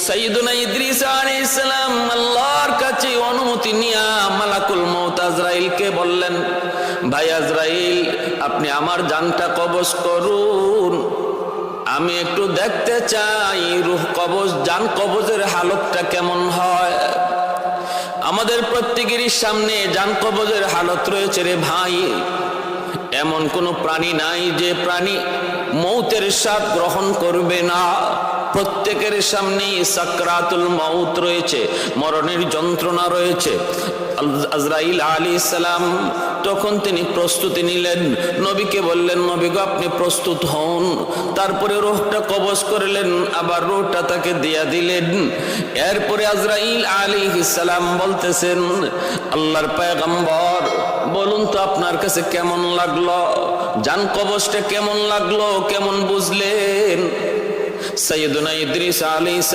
সাইয়্যিদুনা ইদ্রিস আলাইহিস সালাম আল্লাহর কাছে অনুমতি নিয়ে মালাকুল মউত আজরাইলকে বললেন, ভাই আজরাইল, আপনি আমার জানটা কবজ করুন, আমি একটু দেখতে চাই রূহ কবজ, জান কবজের হালতটা কেমন হয়। আমাদের প্রত্যেকেরই সামনে জান কবজের হালত রয়েছে রে ভাই। এমন কোন প্রাণী নাই যে প্রাণী মৌতের স্বাদ গ্রহণ করবে না। প্রত্যেকের সামনে সাকরাতুল মউত রয়েছে, মরণের যন্ত্রণা রয়েছে। আজরাইল আলাইহিস সালাম তখন তিনি প্রস্তুতি নিলেন, নবীকে বললেন, নবী গো আপনি প্রস্তুত হন। তারপরে রূহটা কবজ করলেন, আবার রূহটা তাকে দিয়া দিলেন। এরপরে আজরাইল আলাইহিস সালাম বলতেছেন, আল্লাহর পয়গম্বর বলুন তো আপনার কাছে কেমন লাগলো, জান কবজটা কেমন লাগলো, কেমন বুঝলেন? সাইয়্যিদুনা ইদ্রিস আলাইহিস